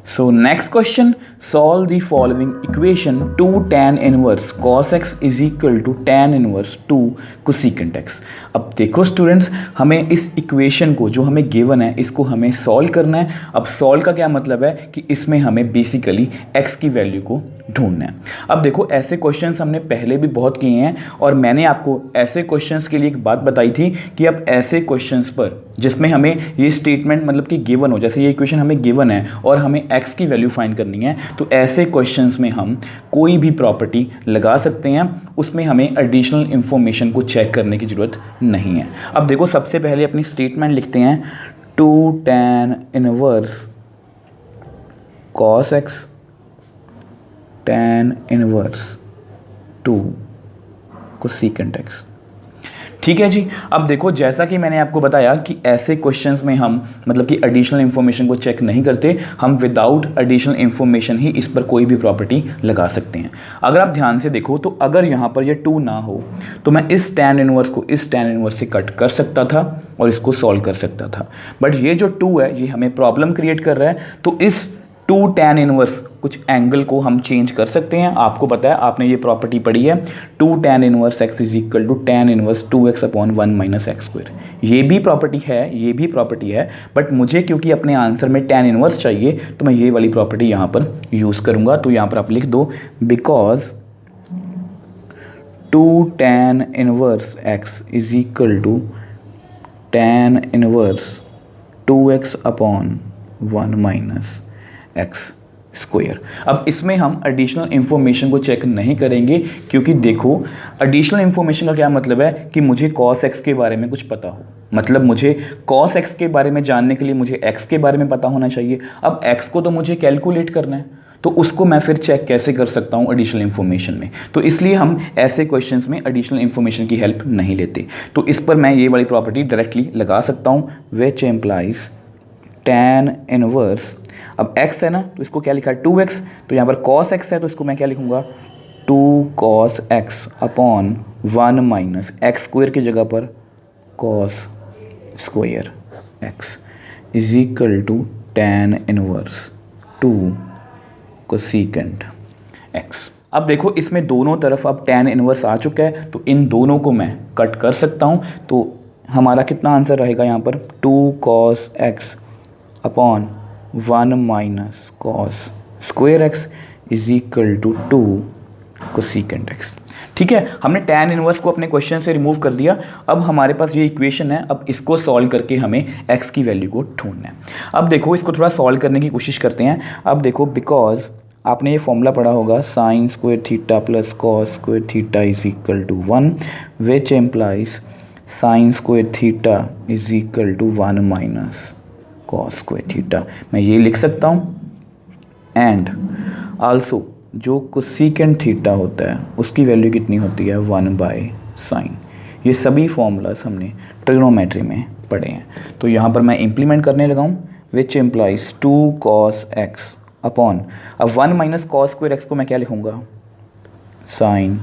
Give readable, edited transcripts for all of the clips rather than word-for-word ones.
So next question, solve the following equation 2 tan inverse cos x is equal to tan inverse 2 cosecant x। अब देखो students, हमें इस equation को जो हमें गिवन है इसको हमें सॉल्व करना है। अब सॉल्व का क्या मतलब है कि इसमें हमें बेसिकली x की वैल्यू को ढूंढना है। अब देखो ऐसे क्वेश्चंस हमने पहले भी बहुत किए हैं और मैंने आपको ऐसे क्वेश्चंस के लिए एक बात बताई थी कि अब ऐसे क्वेश्चंस पर जिसमें हमें ये स्टेटमेंट मतलब कि गिवन हो, जैसे ये इक्वेशन हमें गिवन है और हमें x की वैल्यू फाइंड करनी है, तो ऐसे क्वेश्चंस में हम कोई भी प्रॉपर्टी लगा सकते हैं, उसमें हमें एडिशनल इंफॉर्मेशन को चेक करने की ज़रूरत नहीं है। अब देखो सबसे पहले अपनी स्टेटमेंट लिखते हैं, 2 tan inverse cos x tan inverse 2 cosecant x। ठीक है जी। अब देखो जैसा कि मैंने आपको बताया कि ऐसे क्वेश्चंस में हम मतलब कि एडिशनल इंफॉर्मेशन को चेक नहीं करते, हम विदाउट एडिशनल इंफॉर्मेशन ही इस पर कोई भी प्रॉपर्टी लगा सकते हैं। अगर आप ध्यान से देखो तो अगर यहाँ पर ये 2 ना हो तो मैं इस tan इनवर्स को इस tan इनवर्स से कट कर सकता था और इसको सॉल्व कर सकता था, बट ये जो 2 है ये हमें प्रॉब्लम क्रिएट कर रहा है, तो इस 2 tan इनवर्स कुछ एंगल को हम चेंज कर सकते हैं। आपको पता है, आपने ये प्रॉपर्टी पढ़ी है, 2 tan inverse x is equal to tan inverse 2x upon 1 minus x square. ये भी प्रॉपर्टी है, बट मुझे क्योंकि अपने आंसर में tan इनवर्स चाहिए तो मैं ये वाली प्रॉपर्टी यहाँ पर यूज़ करूँगा। तो यहाँ पर आप लिख दो, because 2 tan inverse x is equal to tan inverse 2x upon 1 minus x square. अब इसमें हम एडिशनल इंफॉर्मेशन को चेक नहीं करेंगे, क्योंकि देखो एडिशनल इंफॉर्मेशन का क्या मतलब है कि मुझे cos x के बारे में कुछ पता हो, मतलब मुझे cos x के बारे में जानने के लिए मुझे x के बारे में पता होना चाहिए। अब x को तो मुझे कैलकुलेट करना है, तो उसको मैं फिर चेक कैसे कर सकता हूँ एडिशनल इन्फॉर्मेशन में। तो इसलिए हम ऐसे क्वेश्चंस में एडिशनल इन्फॉर्मेशन की हेल्प नहीं लेते। तो इस पर मैं ये वाली प्रॉपर्टी डायरेक्टली लगा सकता हूँ, विच एम्प्लाइज tan इनवर्स, अब x है ना तो इसको क्या लिखा है 2x, तो यहाँ पर cos x है तो इसको मैं क्या लिखूँगा 2 cos x upon 1 minus x square की जगह पर cos square x is equal to tan inverse 2 cosecant x। अब देखो इसमें दोनों तरफ अब tan इनवर्स आ चुका है, तो इन दोनों को मैं कट कर सकता हूँ। तो हमारा कितना आंसर रहेगा यहाँ पर 2 cos x upon 1 minus cos square x is equal to 2 cosecant x. ठीक है, हमने tan इनवर्स को अपने क्वेश्चन से रिमूव कर दिया। अब हमारे पास ये इक्वेशन है, अब इसको सॉल्व करके हमें x की वैल्यू को ढूंढना है। अब देखो इसको थोड़ा सॉल्व करने की कोशिश करते हैं। अब देखो बिकॉज आपने ये फॉर्मूला पढ़ा होगा sine square theta plus cos square theta is equal to 1, which implies sine square theta is equal to 1 minus cos square theta. मैं ये लिख सकता हूँ, एंड आल्सो जो कोसेकेंट थीटा होता है उसकी वैल्यू कितनी होती है 1 बाय साइन। ये सभी फॉर्मूलाज हमने ट्रिग्नोमेट्री में पढ़े हैं। तो यहाँ पर मैं इम्प्लीमेंट करने लगा हूँ, which implies 2 cos x upon, अब 1 माइनस कॉस स्क्वायर एक्स को मैं क्या लिखूँगा साइन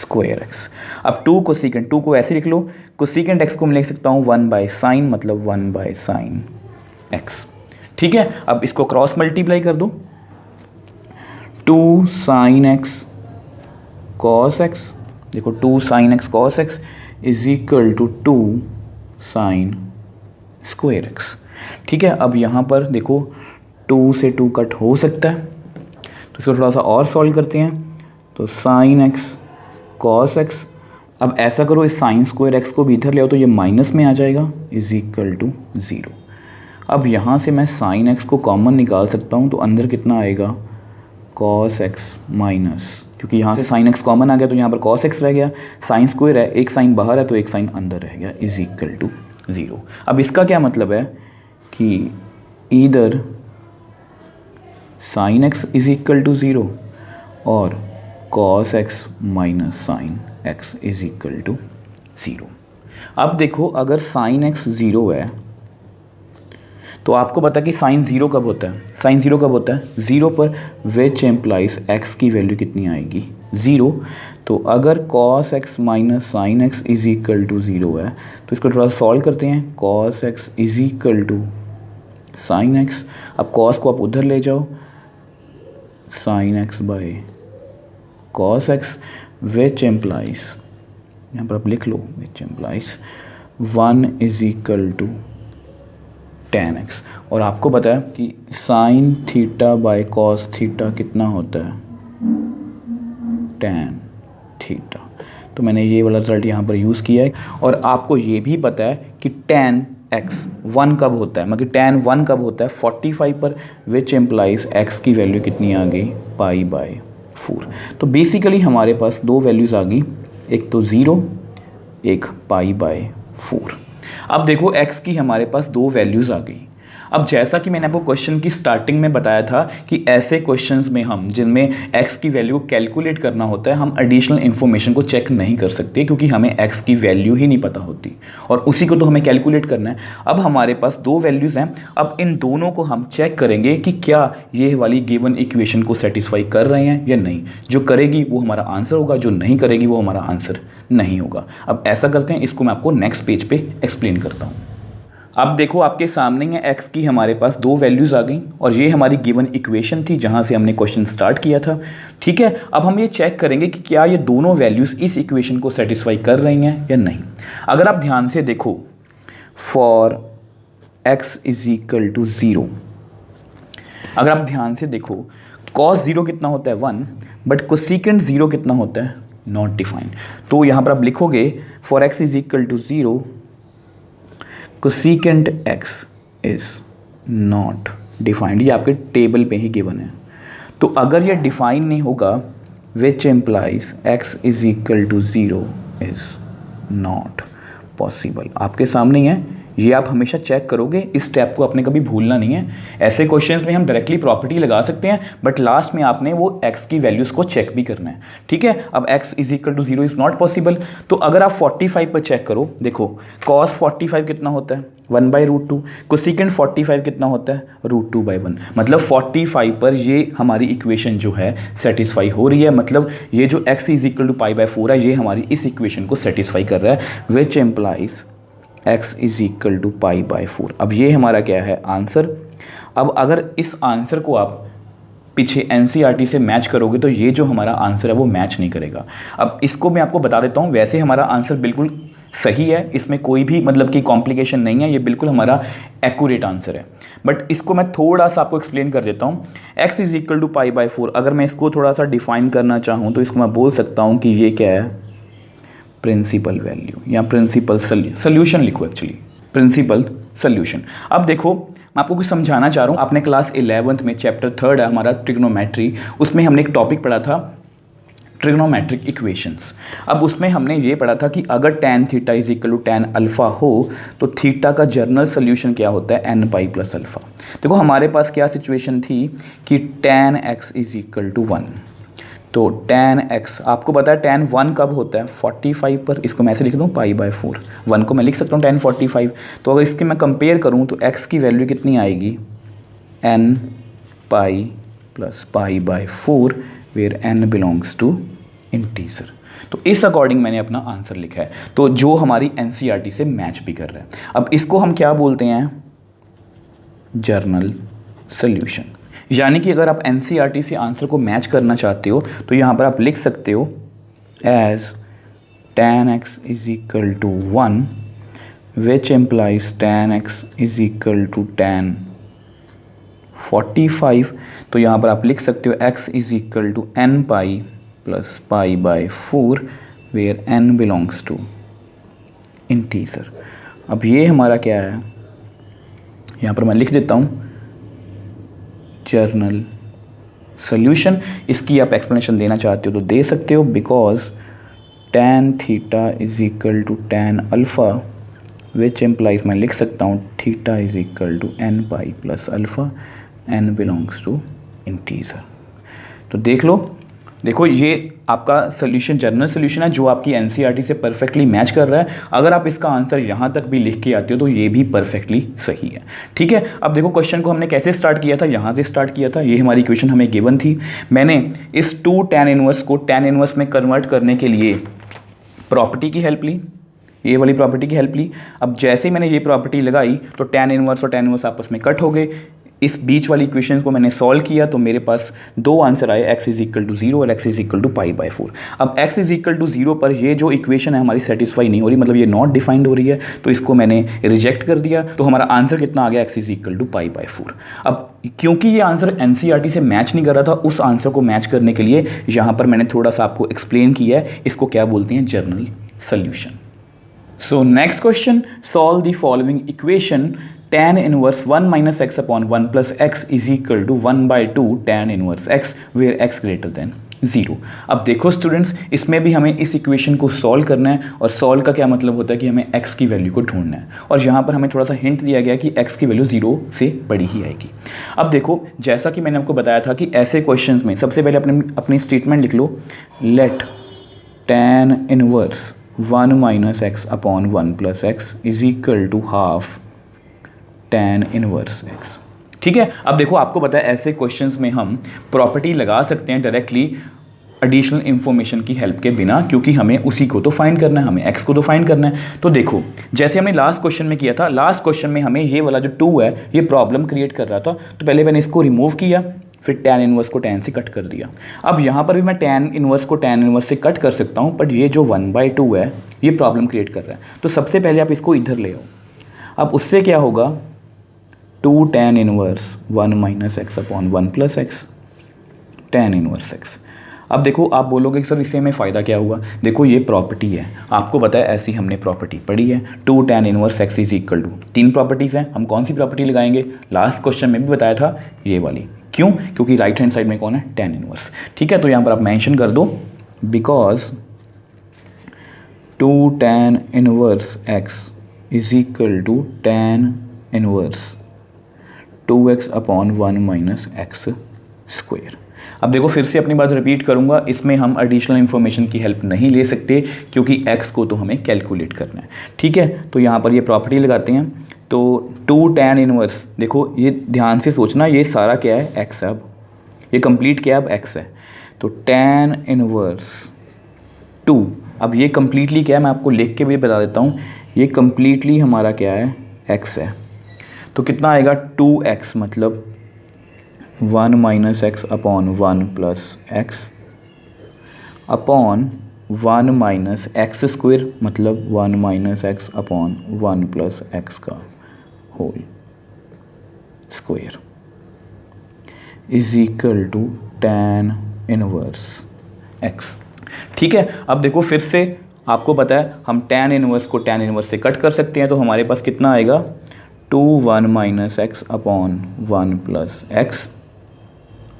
स्क्वायर एक्स। अब 2 कोसेकेंट, 2 को ऐसे लिख लो, कोसेकेंट एक्स को मैं लिख सकता हूँ 1 बाय साइन, मतलब 1 बाय साइन एक्स। ठीक है, अब इसको क्रॉस मल्टीप्लाई कर दो, 2 साइन एक्स कॉस एक्स, देखो 2 sine x cos x is equal to 2 sine square x. ठीक है, अब यहाँ पर देखो 2 से 2 कट हो सकता है, तो इसको थोड़ा सा और सॉल्व करते हैं। तो साइन एक्स कॉस एक्स, अब ऐसा करो इस साइन स्क्वायर एक्स को भी इधर ले आओ तो ये माइनस में आ जाएगा, इज इक्वल टू 0। अब यहाँ से मैं साइन एक्स को कॉमन निकाल सकता हूँ, तो अंदर कितना आएगा कॉस एक्स माइनस, क्योंकि यहाँ से साइन एक्स कॉमन आ गया तो यहाँ पर कॉस एक्स रह गया, साइन स्क्वायर है, एक साइन बाहर है तो एक साइन अंदर रह गया, इज इक्वल टू 0। अब इसका क्या मतलब है कि either sine x is equal to 0 और cos x minus sine x is equal to 0। अब देखो अगर साइन एक्स 0 है तो आपको पता कि साइन 0 कब होता है, साइन 0 कब होता है 0 पर, विच एम्प्लाइज x की वैल्यू कितनी आएगी 0। तो अगर cos x minus sine x is equal to 0 है तो इसको थोड़ा सॉल्व करते हैं, cos x is equal to sine x, अब कॉस को आप उधर ले जाओ, sine x by cos x, which implies, यहाँ पर आप लिख लो which implies 1 is equal to tan x। और आपको पता है कि sine theta by cos theta कितना होता है, tan थीटा। तो मैंने ये वाला रिजल्ट यहाँ पर यूज़ किया है। और आपको ये भी पता है कि tan x 1 कब होता है, मतलब tan 1 कब होता है 45 पर, विच एम्प्लाइज x की वैल्यू कितनी आ गई, π/4। तो बेसिकली हमारे पास दो वैल्यूज़ आ गई, एक तो 0, एक π/4। अब देखो x की हमारे पास दो वैल्यूज़ आ गई। अब जैसा कि मैंने आपको क्वेश्चन की स्टार्टिंग में बताया था कि ऐसे क्वेश्चंस में हम जिनमें x की वैल्यू कैलकुलेट करना होता है, हम एडिशनल इन्फॉर्मेशन को चेक नहीं कर सकते क्योंकि हमें x की वैल्यू ही नहीं पता होती और उसी को तो हमें कैलकुलेट करना है। अब हमारे पास दो वैल्यूज़ हैं, अब इन दोनों को हम चेक करेंगे कि क्या ये वाली गिवन इक्वेशन को सेटिस्फाई कर रहे हैं या नहीं। जो करेगी वो हमारा आंसर होगा, जो नहीं करेगी वो हमारा आंसर नहीं होगा। अब ऐसा करते हैं, इसको मैं आपको नेक्स्ट पेज पे एक्सप्लेन करता हूँ। अब देखो आपके सामने है x की हमारे पास दो वैल्यूज़ आ गई और ये हमारी गिवन इक्वेशन थी जहाँ से हमने क्वेश्चन स्टार्ट किया था। ठीक है, अब हम ये चेक करेंगे कि क्या ये दोनों वैल्यूज़ इस इक्वेशन को सेटिस्फाई कर रही हैं या नहीं। अगर आप ध्यान से देखो, for x is equal to 0, अगर आप ध्यान से देखो cos 0 कितना होता है 1, बट कोसेकेंट 0 कितना होता है, नॉट डिफाइंड। तो यहाँ पर आप लिखोगे for x is equal to 0, cosecant x is not defined. ये आपके टेबल पे ही गिवन है। तो अगर ये डिफाइन नहीं होगा, which implies x is equal to 0 is not possible. आपके सामने ही है, ये आप हमेशा चेक करोगे, इस स्टेप को आपने कभी भूलना नहीं है। ऐसे क्वेश्चंस में हम डायरेक्टली प्रॉपर्टी लगा सकते हैं, बट लास्ट में आपने वो x की वैल्यूज़ को चेक भी करना है। ठीक है, अब x is equal to 0 is not possible. तो अगर आप 45 पर चेक करो, देखो cos 45 कितना होता है 1/√2, कोसेकेंट 45 कितना होता है √2/1। मतलब 45 पर ये हमारी इक्वेशन जो है सेटिस्फाई हो रही है। मतलब ये जो x इज इक्वल टू π/4 है, ये हमारी इस इक्वेशन को सेटिस्फाई कर रहा है, which implies x is equal to π/4। अब ये हमारा क्या है, आंसर। अब अगर इस आंसर को आप पीछे NCERT से मैच करोगे तो ये जो हमारा आंसर है वो मैच नहीं करेगा। अब इसको मैं आपको बता देता हूँ, वैसे हमारा आंसर बिल्कुल सही है, इसमें कोई भी मतलब कि कॉम्प्लिकेशन नहीं है, ये बिल्कुल हमारा एक्यूरेट आंसर है। बट इसको मैं थोड़ा सा आपको एक्सप्लेन कर देता हूँ। x इज इक्वल टू π/4, अगर मैं इसको थोड़ा सा डिफाइन करना चाहूँ तो इसको मैं बोल सकता हूँ कि ये क्या है, प्रिंसिपल वैल्यू या प्रिंसिपल सोल्यूशन लिखो, एक्चुअली प्रिंसिपल सोल्यूशन। अब देखो मैं आपको कुछ समझाना चाह रहा हूँ। अपने क्लास 11th में चैप्टर 3 है हमारा ट्रिग्नोमेट्री, उसमें हमने एक टॉपिक पढ़ा था ट्रिग्नोमेट्रिक इक्वेशंस। अब उसमें हमने ये पढ़ा था कि अगर tan theta is equal to tan alpha हो तो थीटा का जर्नल सोल्यूशन क्या होता है, n पाई प्लस अल्फ़ा। देखो हमारे पास क्या सिचुएशन थी कि tan x is equal to 1, तो tan x आपको पता है tan 1 कब होता है 45 पर। इसको मैं ऐसे लिख दूँ π/4, 1 को मैं लिख सकता हूँ tan 45। तो अगर इसकी मैं कंपेयर करूँ तो x की वैल्यू कितनी आएगी, n pi plus π/4 where n belongs to integer. तो इस अकॉर्डिंग मैंने अपना आंसर लिखा है, तो जो हमारी NCERT से मैच भी कर रहा है। अब इसको हम क्या बोलते हैं, जर्नल सोल्यूशन। यानी कि अगर आप NCERT से आंसर को मैच करना चाहते हो तो यहाँ पर आप लिख सकते हो as tan x is equal to 1 which implies tan x is equal to tan 45। तो यहाँ पर आप लिख सकते हो x is equal to n pi plus π/4 where n belongs to integer. अब ये हमारा क्या है, यहाँ पर मैं लिख देता हूँ जर्नल सोल्यूशन। इसकी आप एक्सप्लेनेशन देना चाहते हो तो दे सकते हो, because tan theta is equal to tan alpha which implies, मैं लिख सकता हूँ theta is equal to n pi plus alpha, n belongs to integer. तो देख लो, देखो ये आपका सोल्यूशन जर्नल सोल्यूशन है जो आपकी NCERT से परफेक्टली मैच कर रहा है। अगर आप इसका आंसर यहाँ तक भी लिख के आते हो तो ये भी परफेक्टली सही है। ठीक है, अब देखो क्वेश्चन को हमने कैसे स्टार्ट किया था, यहाँ से स्टार्ट किया था। ये हमारी इक्वेशन हमें गिवन थी। मैंने इस 2 tan इनवर्स को tan इनवर्स में कन्वर्ट करने के लिए प्रॉपर्टी की हेल्प ली, ये वाली प्रॉपर्टी की हेल्प ली। अब जैसे ही मैंने ये प्रॉपर्टी लगाई तो tan इनवर्स और tan इनवर्स आपस में कट हो गए। इस बीच वाली इक्वेशन को मैंने सॉल्व किया तो मेरे पास दो आंसर आए, x इज इक्वल टू 0 और x इज इक्वल टू π/4। अब x इज इक्वल टू 0 पर ये जो इक्वेशन है हमारी सेटिस्फाई नहीं हो रही, मतलब ये नॉट डिफाइंड हो रही है, तो इसको मैंने रिजेक्ट कर दिया। तो हमारा आंसर कितना आ गया, x इज इक्वल टू π/4। अब क्योंकि ये आंसर NCERT से मैच नहीं कर रहा था, उस आंसर को मैच करने के लिए यहाँ पर मैंने थोड़ा सा आपको एक्सप्लेन किया है, इसको क्या बोलते हैं, journal solution. So next question, solve the following equation, tan inverse 1 minus x upon 1 plus x is equal to 1/2 tan inverse x where x greater than 0। अब देखो स्टूडेंट्स, इसमें भी हमें इस इक्वेशन को सॉल्व करना है, और सॉल्व का क्या मतलब होता है कि हमें x की वैल्यू को ढूंढना है, और यहाँ पर हमें थोड़ा सा हिंट दिया गया कि x की वैल्यू 0 से बड़ी ही आएगी। अब देखो, जैसा कि मैंने आपको बताया था कि ऐसे क्वेश्चन में सबसे पहले अपनी स्टेटमेंट लिख लो, let tan inverse 1 minus x upon 1 plus x is equal to half tan inverse x। ठीक है। अब देखो, आपको पता है ऐसे क्वेश्चंस में हम प्रॉपर्टी लगा सकते हैं डायरेक्टली एडिशनल इंफॉर्मेशन की हेल्प के बिना, क्योंकि हमें उसी को तो फाइंड करना है, हमें x को तो फाइंड करना है। तो देखो, जैसे हमने लास्ट क्वेश्चन में किया था, लास्ट क्वेश्चन में हमें ये वाला जो 2 है ये प्रॉब्लम क्रिएट कर रहा था, तो पहले मैंने इसको रिमूव किया, फिर tan इनवर्स को tan से कट कर दिया। अब यहाँ पर भी मैं tan इनवर्स को tan इनवर्स से कट कर सकता हूँ, बट ये जो 1/2 है ये प्रॉब्लम क्रिएट कर रहा है, तो सबसे पहले आप इसको इधर ले आओ। अब उससे क्या होगा, 2 tan inverse 1 minus x upon 1 plus x tan inverse x। अब देखो, आप बोलोगे कि सर इससे हमें फ़ायदा क्या हुआ। देखो, ये प्रॉपर्टी है, आपको पता है ऐसी हमने प्रॉपर्टी पढ़ी है, 2 tan inverse x is equal to, 3 properties हैं, हम कौन सी प्रॉपर्टी लगाएंगे, लास्ट क्वेश्चन में भी बताया था ये वाली। क्यों, क्योंकि राइट हैंड साइड में कौन है, tan इनवर्स। ठीक है, तो यहाँ पर आप मेंशन कर दो, because 2 tan inverse x is equal to tan inverse 2x upon 1 minus x square. अब देखो, फिर से अपनी बात रिपीट करूंगा, इसमें हम एडिशनल इन्फॉर्मेशन की हेल्प नहीं ले सकते, क्योंकि x को तो हमें कैलकुलेट करना है। ठीक है, तो यहाँ पर ये प्रॉपर्टी लगाते हैं, तो 2 tan इनवर्स, देखो ये ध्यान से सोचना, ये सारा क्या है, x है। अब ये कंप्लीट क्या है, अब x है, तो tan इनवर्स 2, अब ये कम्प्लीटली क्या है, मैं आपको लिख के भी बता देता हूँ, ये कम्प्लीटली हमारा क्या है, x है। तो कितना आएगा, 2x मतलब 1 minus x upon 1 plus x upon 1 minus x square मतलब 1 minus x upon 1 plus x का whole square is equal to tan inverse x। ठीक है, अब देखो फिर से आपको पता है हम tan इनवर्स को tan इनवर्स से कट कर सकते हैं, तो हमारे पास कितना आएगा, 2 1 minus x upon 1 plus x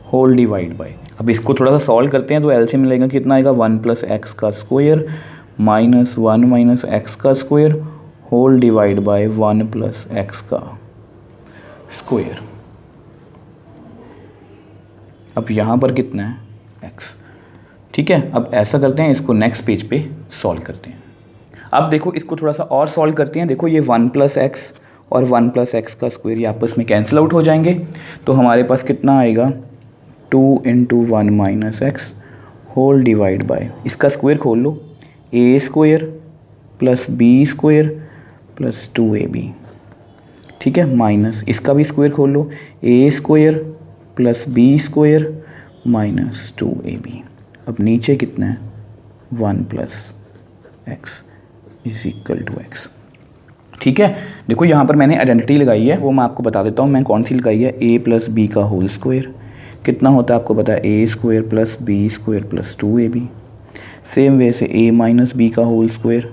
whole divide by, अब इसको थोड़ा सा सॉल्व करते हैं तो एलसीएम मिलेगा, कितना आएगा, 1 प्लस एक्स का स्क्वायर माइनस 1 माइनस एक्स का square whole divide by 1 plus x का स्क्वायर। अब यहाँ पर कितना है, x। ठीक है, अब ऐसा करते हैं, इसको नेक्स्ट पेज पे सॉल्व करते हैं। अब देखो, इसको थोड़ा सा और सॉल्व करते हैं। देखो, ये 1 प्लस एक्स और 1 प्लस एक्स का स्क्वायर ये आपस में कैंसिल आउट हो जाएंगे, तो हमारे पास कितना आएगा, 2 into 1 minus x whole divide by, इसका स्क्वायर खोल लो, a square plus B square plus 2ab। ठीक है, माइनस इसका भी स्क्वायर खोल लो, a square plus B square minus 2ab। अब नीचे कितना है, 1 plus x is equal to x. ठीक है, देखो यहाँ पर मैंने आइडेंटिटी लगाई है, वो मैं आपको बता देता हूँ मैं कौन सी लगाई है, a प्लस बी का होल स्क्वायर कितना होता है आपको पता है, a square plus B square plus 2ab। Same way से a माइनस बी का whole square,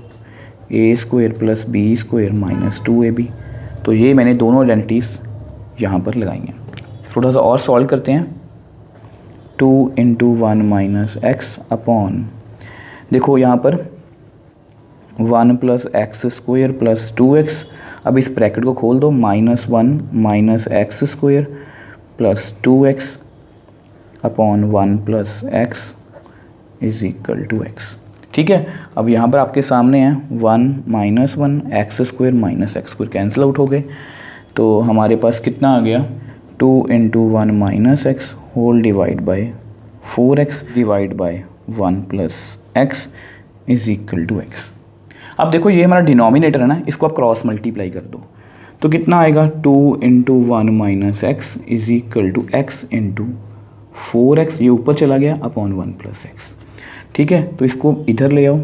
a square plus B square minus 2ab। तो ये मैंने दोनों आइडेंटिटीज़ यहाँ पर लगाई हैं। थोड़ा सा और सॉल्व करते हैं, 2 इंटू 1 माइनस एक्स अपॉन, देखो यहाँ पर 1 plus x square plus 2x, अब इस ब्रैकेट को खोल दो, -1 minus x square plus 2x upon 1 plus x is equal to x. ठीक है, अब यहाँ पर आपके सामने है 1 minus 1 X square minus x square cancel out हो गए, तो हमारे पास कितना आ गया, 2 into 1 minus x whole divide by 4x divide by 1 plus x is equal to X. अब देखो ये हमारा डिनोमिनेटर है ना, इसको आप क्रॉस मल्टीप्लाई कर दो तो कितना आएगा 2 into 1 minus x is equal to x into 4x, ये ऊपर चला गया अपॉन 1 प्लस एक्स। ठीक है, तो इसको इधर ले आओ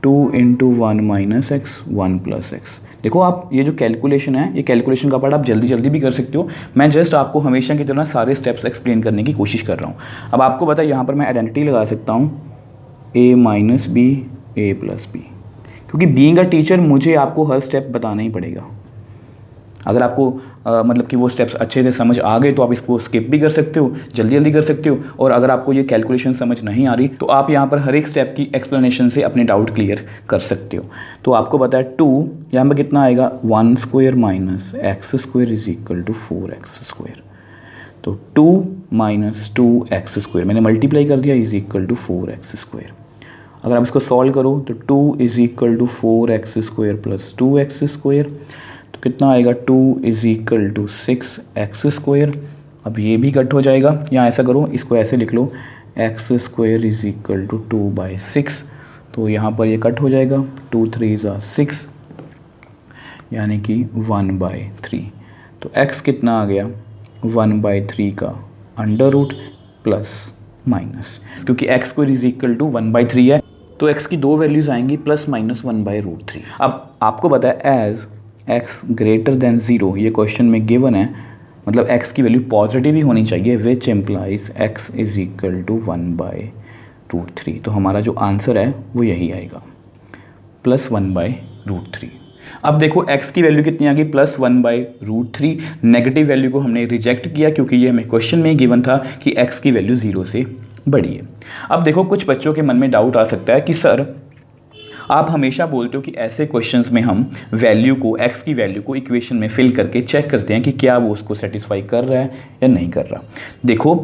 2 into 1 minus x 1 plus x. देखो आप ये जो कैलकुलेशन है, ये कैलकुलेशन का पार्ट आप जल्दी जल्दी भी कर सकते हो, मैं जस्ट आपको हमेशा की तरह सारे स्टेप्स एक्सप्लेन करने की कोशिश कर रहा हूँ। अब आपको पता है यहाँ पर मैं आइडेंटिटी लगा सकता हूँ a minus B A plus B, क्योंकि बीइंग अ टीचर मुझे आपको हर स्टेप बताना ही पड़ेगा। अगर आपको मतलब कि वो स्टेप्स अच्छे से समझ आ गए तो आप इसको स्किप भी कर सकते हो, जल्दी जल्दी कर सकते हो, और अगर आपको ये कैलकुलेशन समझ नहीं आ रही तो आप यहाँ पर हर एक स्टेप की एक्सप्लेनेशन से अपने डाउट क्लियर कर सकते हो। तो आपको पता है 2 यहाँ पर कितना आएगा 1 square minus x square is equal to 4x square. तो 2 माइनस 2x स्क्वायर मैंने मल्टीप्लाई कर दिया is equal to 4x square. अगर आप इसको सॉल्व करो तो 2 is equal to 4x square plus 2x square, तो कितना आएगा 2 is equal to 6x square. अब ये भी कट हो जाएगा, यहाँ ऐसा करो इसको ऐसे लिख लो x square is equal to 2/6, तो यहाँ पर ये कट हो जाएगा 2 3 6 यानी कि 1/3। तो x कितना आ गया 1/3 का अंडर रूट प्लस माइनस, क्योंकि x square is equal to 1/3 है तो x की दो वैल्यूज़ आएंगी प्लस माइनस 1/√3। अब आपको पता है एज x ग्रेटर देन 0 ये क्वेश्चन में गिवन है, मतलब x की वैल्यू पॉजिटिव ही होनी चाहिए, which implies x is equal to 1/√3। तो हमारा जो आंसर है वो यही आएगा प्लस 1/√3। अब देखो x की वैल्यू कितनी आ गई प्लस 1/√3। नेगेटिव वैल्यू को हमने रिजेक्ट किया क्योंकि ये हमें क्वेश्चन में ही गिवन था कि x की वैल्यू 0 से बड़ी है। अब देखो कुछ बच्चों के मन में डाउट आ सकता है कि सर आप हमेशा बोलते हो कि ऐसे क्वेश्चंस में हम वैल्यू को x की वैल्यू को इक्वेशन में फिल करके चेक करते हैं कि क्या वो उसको सेटिस्फाई कर रहा है या नहीं कर रहा। देखो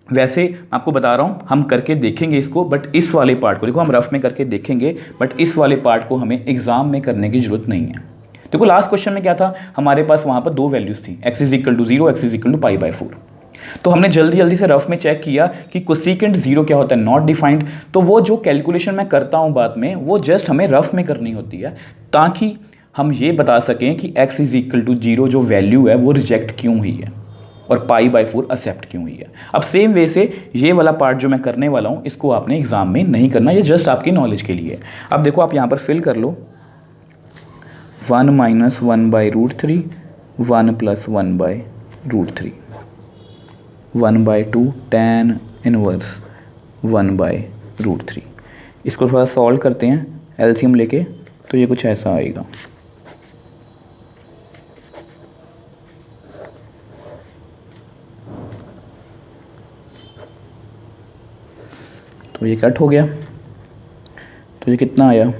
वैसे आपको बता रहा हूँ हम करके देखेंगे इसको, बट इस वाले पार्ट को देखो हम रफ में करके देखेंगे, बट इस वाले पार्ट को हमें एग्जाम में करने की जरूरत नहीं है। देखो लास्ट क्वेश्चन में क्या था, हमारे पास वहाँ पर दो वैल्यूज़ थी x is equal to 0, x is equal to π/4। तो हमने जल्दी जल्दी से रफ में चेक किया कि कोसेकेंट 0 क्या होता है, नॉट डिफाइंड। तो वो जो कैलकुलेशन मैं करता हूँ बाद में वो जस्ट हमें रफ में करनी होती है ताकि हम ये बता सकें कि x इज इक्वल टू 0 जो वैल्यू है वो रिजेक्ट क्यों हुई है और π/4 एक्सेप्ट क्यों हुई है। अब सेम वे से ये वाला पार्ट जो मैं करने वाला हूँ इसको आपने एग्जाम में नहीं करना, ये जस्ट आपकी नॉलेज के लिए। अब देखो आप यहाँ पर फिल कर लो 1 माइनस 1/√3 1 प्लस 1/√3 1/2 tan इनवर्स 1/√3। इसको थोड़ा सॉल्व करते हैं एलसीएम लेके, तो ये कुछ ऐसा आएगा। तो ये कट हो गया, तो ये कितना आया।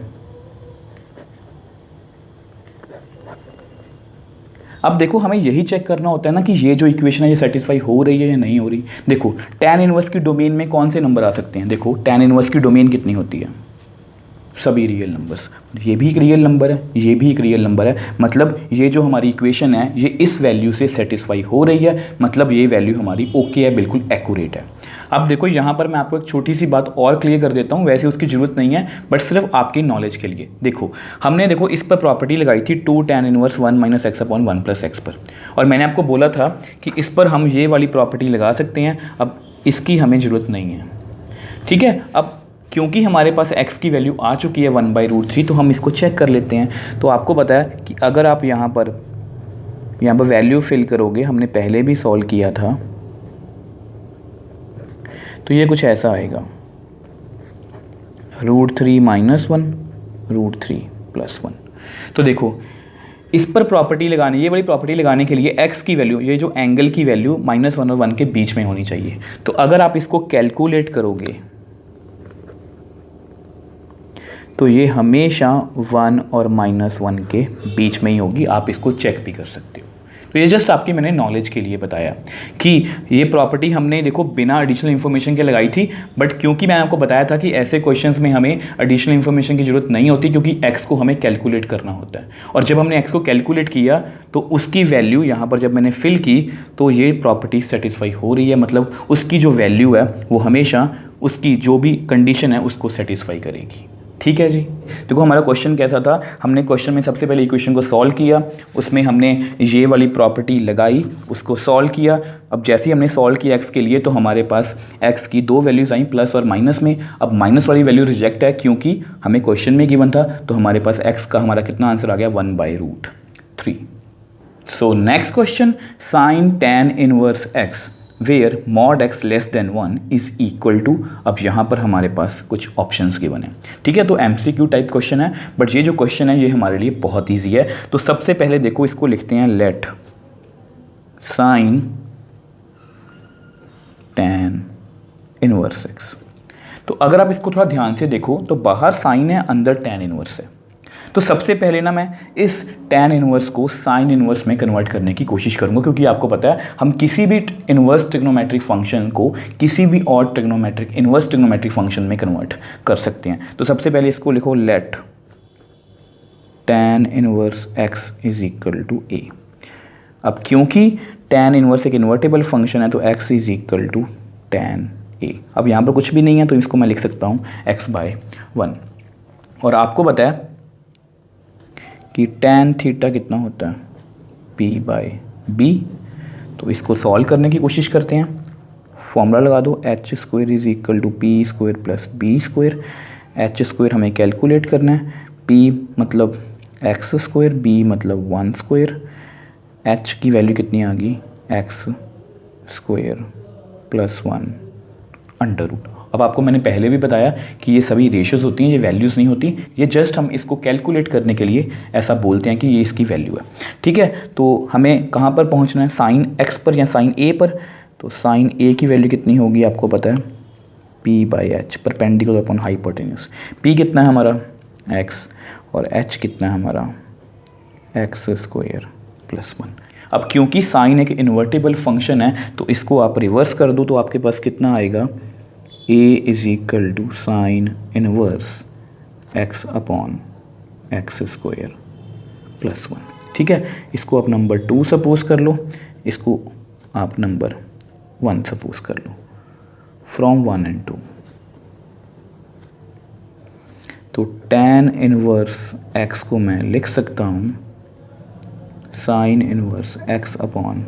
अब देखो हमें यही चेक करना होता है ना कि ये जो इक्वेशन है ये सेटिस्फाई हो रही है या नहीं हो रही। देखो tan इनवर्स की डोमेन में कौन से नंबर आ सकते हैं, देखो tan इनवर्स की डोमेन कितनी होती है, सभी रियल नंबर्स। ये भी एक रियल नंबर है, ये भी एक रियल नंबर है, मतलब ये जो हमारी इक्वेशन है ये इस वैल्यू से सेटिस्फाई हो रही है, मतलब ये वैल्यू हमारी ओके है, बिल्कुल एक्यूरेट है। अब देखो यहाँ पर मैं आपको एक छोटी सी बात और क्लियर कर देता हूँ, वैसे उसकी ज़रूरत नहीं है बट सिर्फ आपकी नॉलेज के लिए। देखो हमने देखो इस पर प्रॉपर्टी लगाई थी 2 tan inverse 1 minus x upon 1 plus x पर, और मैंने आपको बोला था कि इस पर हम ये वाली प्रॉपर्टी लगा सकते हैं। अब इसकी हमें ज़रूरत नहीं है, ठीक है। अब क्योंकि हमारे पास x की वैल्यू आ चुकी है 1/√3 तो हम इसको चेक कर लेते हैं। तो आपको पता है कि अगर आप यहाँ पर वैल्यू फिल करोगे, हमने पहले भी सॉल्व किया था, तो ये कुछ ऐसा आएगा √3 माइनस 1 √3 प्लस 1। तो देखो इस पर प्रॉपर्टी लगाने, ये वाली प्रॉपर्टी लगाने के लिए x की वैल्यू, ये जो एंगल की वैल्यू -1 और 1 के बीच में होनी चाहिए। तो अगर आप इसको कैलकुलेट करोगे तो ये हमेशा 1 और -1 के बीच में ही होगी। आप इसको चेक भी कर सकते हो। तो ये जस्ट आपकी मैंने नॉलेज के लिए बताया कि ये प्रॉपर्टी हमने देखो बिना एडिशनल इन्फॉर्मेशन के लगाई थी, बट क्योंकि मैंने आपको बताया था कि ऐसे क्वेश्चंस में हमें एडिशनल इन्फॉर्मेशन की ज़रूरत नहीं होती क्योंकि x को हमें कैलकुलेट करना होता है। और जब हमने x को कैलकुलेट किया तो उसकी वैल्यू यहाँ पर जब मैंने फिल की तो ये प्रॉपर्टी सेटिस्फाई हो रही है, मतलब उसकी जो वैल्यू है वो हमेशा उसकी जो भी कंडीशन है उसको सेटिस्फाई करेगी। ठीक है जी। देखो हमारा क्वेश्चन कैसा था, हमने क्वेश्चन में सबसे पहले इक्वेशन को सॉल्व किया, उसमें हमने ये वाली प्रॉपर्टी लगाई, उसको सॉल्व किया। अब जैसे ही हमने सॉल्व किया x के लिए तो हमारे पास x की दो वैल्यूज़ आई प्लस और माइनस में। अब माइनस वाली वैल्यू रिजेक्ट है क्योंकि हमें क्वेश्चन में गिवन था, तो हमारे पास x का हमारा कितना आंसर आ गया 1/√3। So next question, sine tan inverse x where mod x less than 1 is equal to. अब यहाँ पर हमारे पास कुछ ऑप्शंस गिवन है, ठीक है। तो MCQ टाइप क्वेश्चन है, बट ये जो क्वेश्चन है ये हमारे लिए बहुत ईजी है। तो सबसे पहले देखो इसको लिखते हैं, let sign tan inverse x। तो अगर आप इसको थोड़ा ध्यान से देखो तो बाहर साइन है, अंदर tan इनवर्स है। तो सबसे पहले ना मैं इस tan इनवर्स को साइन इनवर्स में कन्वर्ट करने की कोशिश करूंगा, क्योंकि आपको पता है हम किसी भी इनवर्स ट्रिग्नोमेट्रिक फंक्शन को किसी भी और इनवर्स ट्रिग्नोमेट्रिक फंक्शन में कन्वर्ट कर सकते हैं। तो सबसे पहले इसको लिखो, let tan inverse x is equal to a। अब क्योंकि tan इनवर्स एक इन्वर्टेबल फंक्शन है तो x is equal to tan a। अब यहाँ पर कुछ भी नहीं है तो इसको मैं लिख सकता हूँ x/1। और आपको पता है कि tan थीटा कितना होता है p/b। तो इसको सॉल्व करने की कोशिश करते हैं। फॉर्मूला लगा दो, h² is equal to p² plus b²। h² हमें कैलकुलेट करना है, p मतलब x², b मतलब 1²। h की वैल्यू कितनी आ गई x² प्लस 1/√। अब आपको मैंने पहले भी बताया कि ये सभी रेशियोज़ होती हैं, ये वैल्यूज़ नहीं होती, ये जस्ट हम इसको कैलकुलेट करने के लिए ऐसा बोलते हैं कि ये इसकी वैल्यू है, ठीक है। तो हमें कहाँ पर पहुँचना है, साइन x पर या साइन a पर। तो साइन a की वैल्यू कितनी होगी आपको पता है, p/h perpendicular upon hypotenuse. p कितना है हमारा x और h कितना है हमारा x² प्लस 1। अब क्योंकि साइन एक इन्वर्टेबल फंक्शन है तो इसको आप रिवर्स कर दो तो आपके पास कितना आएगा, a is equal to sine inverse x upon x² plus 1, ठीक है। इसको आप नंबर 2 सपोज कर लो, इसको आप नंबर 1 सपोज कर लो, फ्रॉम 1 and 2। तो tan इनवर्स x को मैं लिख सकता हूँ sign inverse x upon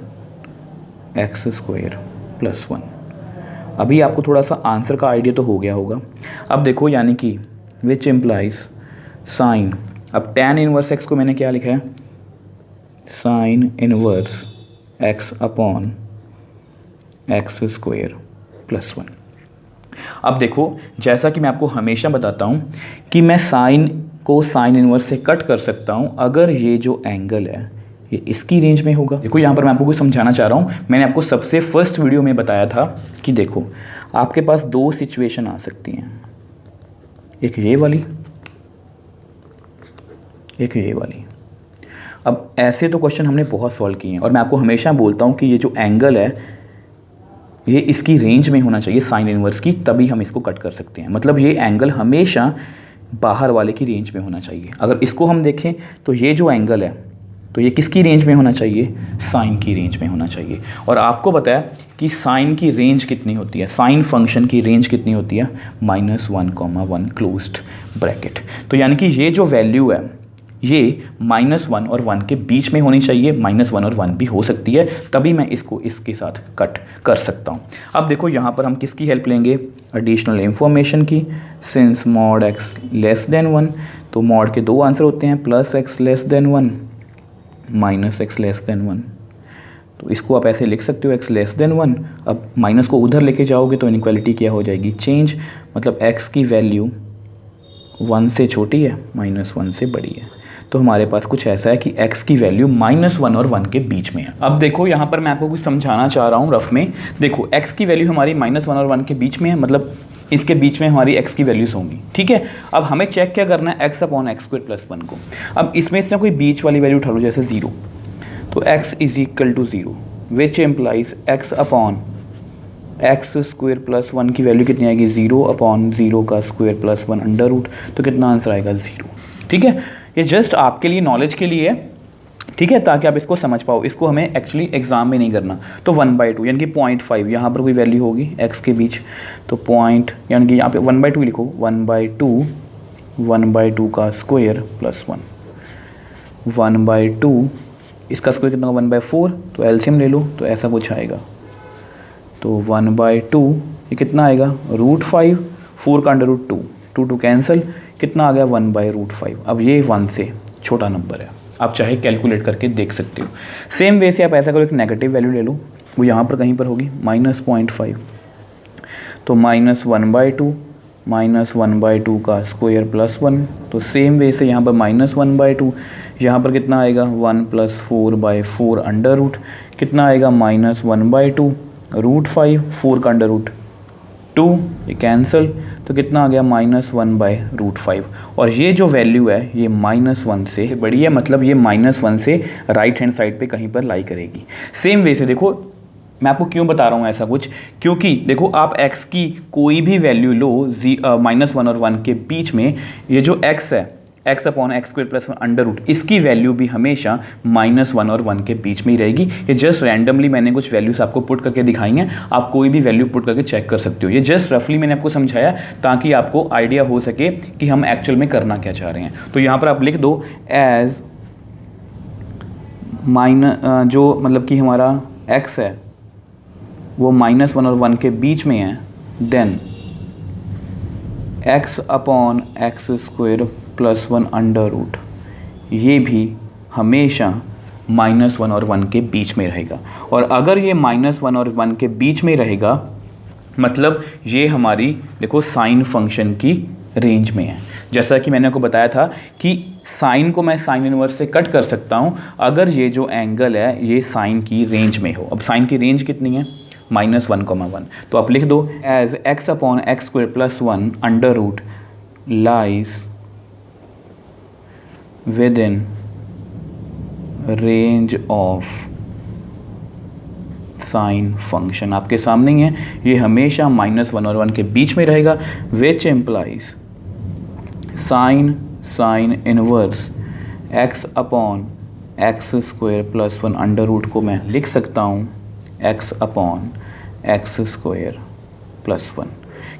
x² plus 1। अभी आपको थोड़ा सा आंसर का आइडिया तो हो गया होगा। अब देखो यानी कि विच इम्प्लाइज साइन, अब tan इनवर्स x को मैंने क्या लिखा है, sine inverse x upon x² plus 1। अब देखो जैसा कि मैं आपको हमेशा बताता हूँ कि मैं साइन को साइन इनवर्स से कट कर सकता हूँ अगर ये जो एंगल है ये इसकी रेंज में होगा। देखो यहाँ पर मैं आपको कुछ समझाना चाह रहा हूँ। मैंने आपको सबसे फर्स्ट वीडियो में बताया था कि देखो आपके पास दो सिचुएशन आ सकती हैं, एक ये वाली, एक ये वाली। अब ऐसे तो क्वेश्चन हमने बहुत सॉल्व किए हैं और मैं आपको हमेशा बोलता हूँ कि ये जो एंगल है ये इसकी रेंज में होना चाहिए साइन इनवर्स की, तभी हम इसको कट कर सकते हैं। मतलब ये एंगल हमेशा बाहर वाले की रेंज में होना चाहिए। अगर इसको हम देखें तो ये जो एंगल है तो ये किसकी रेंज में होना चाहिए, साइन की रेंज में होना चाहिए। और आपको पता है कि साइन की रेंज कितनी होती है, साइन फंक्शन की रेंज कितनी होती है, -1, क्लोज्ड ब्रैकेट। तो यानी कि ये जो वैल्यू है ये -1 और 1 के बीच में होनी चाहिए, -1 और 1 भी हो सकती है, तभी मैं इसको इसके साथ कट कर सकता हूँ। अब देखो यहाँ पर हम किसकी हेल्प लेंगे, एडिशनल इंफॉर्मेशन की। Since mod x less than 1, तो मॉड के दो आंसर होते हैं, +x less than 1 -x less than 1। तो इसको आप ऐसे लिख सकते हो x लेस देन 1। अब माइनस को उधर लेके जाओगे तो इनइक्वालिटी क्या हो जाएगी, चेंज। मतलब x की वैल्यू 1 से छोटी है, -1 से बड़ी है। तो हमारे पास कुछ ऐसा है कि x की वैल्यू -1 और 1 के बीच में है। अब देखो यहाँ पर मैं आपको कुछ समझाना चाह रहा हूँ रफ में। देखो x की वैल्यू हमारी -1 और 1 के बीच में है, मतलब इसके बीच में हमारी x की वैल्यूज़ होंगी, ठीक है। अब हमें चेक क्या करना है, x अपॉन x² प्लस 1 को। अब इसमें से कोई बीच वाली वैल्यू उठा लो, जैसे 0, तो x is equal to 0, which implies x upon x² plus 1 की वैल्यू कितनी आएगी, 0 अपॉन 0 का स्क्वायर प्लस 1 अंडर रूट। तो कितना आंसर आएगा, 0, ठीक है। ये जस्ट आपके लिए नॉलेज के लिए है, ठीक है, ताकि आप इसको समझ पाओ। इसको हमें एक्चुअली एग्जाम में नहीं करना। तो 1/2 यानी कि 0.5 यहाँ पर कोई वैल्यू होगी x के बीच, तो पॉइंट यानी कि यहाँ पे 1/2 लिखो, 1/2 1/2 का स्क्वायर प्लस 1, 1/2 इसका स्क्वायर कितना होगा 1/4, तो एलसीएम ले लो तो ऐसा कुछ आएगा। तो 1/2 ये कितना आएगा √5, 4 का √2, 2 कैंसिल, कितना आ गया 1/√5। अब ये 1 से छोटा नंबर है, आप चाहे कैलकुलेट करके देख सकते हो। सेम वे से आप ऐसा करो, एक नेगेटिव वैल्यू ले लो, वो यहाँ पर कहीं पर होगी -0.5, तो -1/2 -1/2 का स्क्वायर प्लस 1, तो सेम वे से यहाँ पर -1/2, यहाँ पर कितना आएगा 1 + 4/4 अंडर रूट, कितना आएगा -1/2 √5, 4 का √2, ये कैंसिल, तो कितना आ गया -1/√5। और ये जो वैल्यू है ये -1 से बड़ी है, मतलब ये -1 से राइट हैंड साइड पे कहीं पर लाई करेगी। सेम वे से देखो, मैं आपको क्यों बता रहा हूँ ऐसा कुछ, क्योंकि देखो आप x की कोई भी वैल्यू लो -1 और 1 के बीच में, ये जो x है x/x² + 1 अंडर रूट, इसकी वैल्यू भी हमेशा -1 और 1 के बीच में ही रहेगी। ये जस्ट रैंडमली मैंने कुछ वैल्यूज आपको पुट करके दिखाई हैं, आप कोई भी वैल्यू पुट करके चेक कर सकते हो। ये जस्ट रफली मैंने आपको समझाया ताकि आपको आइडिया हो सके कि हम एक्चुअल में करना क्या चाह रहे हैं। तो यहाँ पर आप लिख दो एज जो मतलब कि हमारा x है वो -1 और 1 के बीच में है, देन x/x² + 1 अंडर रूट, ये भी हमेशा -1 और 1 के बीच में रहेगा। और अगर ये -1 और 1 के बीच में रहेगा, मतलब ये हमारी देखो साइन फंक्शन की रेंज में है। जैसा कि मैंने आपको बताया था कि साइन को मैं साइन इनवर्स से कट कर सकता हूँ अगर ये जो एंगल है ये साइन की रेंज में हो। अब साइन की रेंज कितनी है -1,1, तो आप लिख दो as x/x² + 1 under root lies within range of sine function. आपके सामने ही है, ये हमेशा -1 और 1 के बीच में रहेगा, which implies sine inverse x/x² + 1 under root को मैं लिख सकता हूँ x/x² + 1,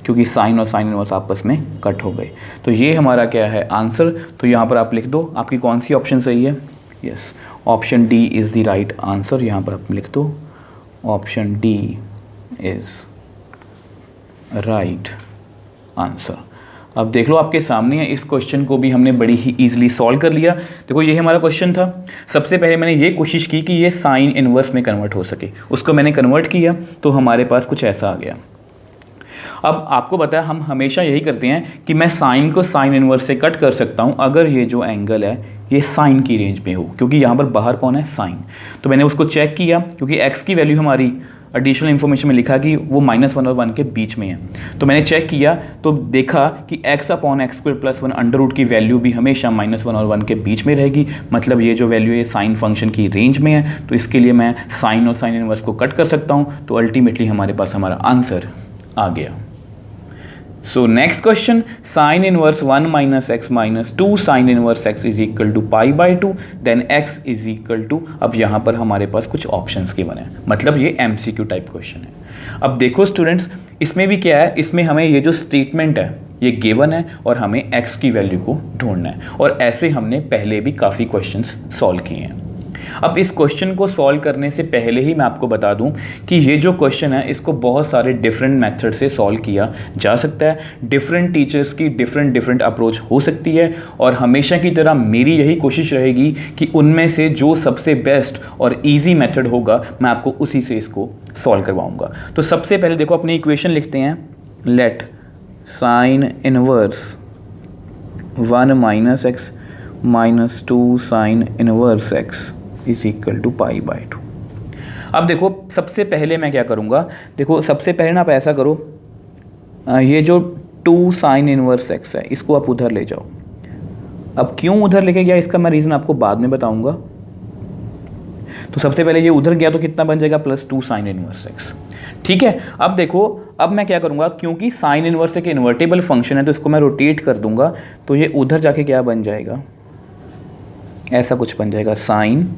क्योंकि साइन और साइन इनवर्स आपस में कट हो गए। तो ये हमारा क्या है आंसर। तो यहाँ पर आप लिख दो आपकी कौन सी ऑप्शन सही है। Yes, option D is the right answer. यहाँ पर आप लिख दो option D is right answer. अब देख लो आपके सामने है, इस क्वेश्चन को भी हमने बड़ी ही ईजिली सॉल्व कर लिया। देखो ये हमारा क्वेश्चन था। सबसे पहले मैंने ये कोशिश की कि ये साइन इनवर्स में कन्वर्ट हो सके, उसको मैंने कन्वर्ट किया तो हमारे पास कुछ ऐसा आ गया। अब आपको पता है हम हमेशा यही करते हैं कि मैं साइन को साइन इनवर्स से कट कर सकता हूँ अगर ये जो एंगल है ये साइन की रेंज में हो, क्योंकि यहाँ पर बाहर कौन है साइन। तो मैंने उसको चेक किया, क्योंकि x की वैल्यू हमारी एडिशनल इन्फॉर्मेशन में लिखा कि वो -1 और 1 के बीच में है। तो मैंने चेक किया तो देखा कि x/x² + 1 अंडर रूट की वैल्यू भी हमेशा -1 और 1 के बीच में रहेगी, मतलब ये जो वैल्यू है साइन फंक्शन की रेंज में है। तो इसके लिए मैं साइन और साइन इनवर्स को कट कर सकता हूँ, तो अल्टीमेटली हमारे पास हमारा आंसर आ गया। So next question, sin inverse 1 - x - 2 sin inverse x is equal to π/2, then x is equal to, अब यहाँ पर हमारे पास कुछ ऑप्शंस के बने, मतलब ये MCQ टाइप क्वेश्चन है। अब देखो स्टूडेंट्स, इसमें भी क्या है, इसमें हमें ये जो स्टेटमेंट है ये गिवन है और हमें x की वैल्यू को ढूंढना है, और ऐसे हमने पहले भी काफ़ी क्वेश्चंस सॉल्व किए हैं। अब इस क्वेश्चन को सॉल्व करने से पहले ही मैं आपको बता दूं कि ये जो क्वेश्चन है इसको बहुत सारे डिफरेंट मेथड से सॉल्व किया जा सकता है। डिफरेंट टीचर्स की डिफरेंट अप्रोच हो सकती है, और हमेशा की तरह मेरी यही कोशिश रहेगी कि उनमें से जो सबसे बेस्ट और ईजी मेथड होगा मैं आपको उसी से इसको सॉल्व करवाऊँगा। तो सबसे पहले देखो अपनी इक्वेशन लिखते हैं, let sine inverse 1 - x - 2 sine inverse x is equal to π/2। अब देखो सबसे पहले मैं क्या करूँगा, देखो सबसे पहले ना आप ऐसा करो, ये जो 2 साइन इनवर्स x है इसको आप उधर ले जाओ। अब क्यों उधर लेके गया इसका मैं रीज़न आपको बाद में बताऊँगा। तो सबसे पहले ये उधर गया तो कितना बन जाएगा +2 साइन इनवर्स x, ठीक है। अब देखो, अब मैं क्या करूँगा, क्योंकि साइन इनवर्स एक इन्वर्टेबल फंक्शन है तो इसको मैं रोटेट कर दूंगा, तो ये उधर जाके क्या बन जाएगा, ऐसा कुछ बन जाएगा, साइन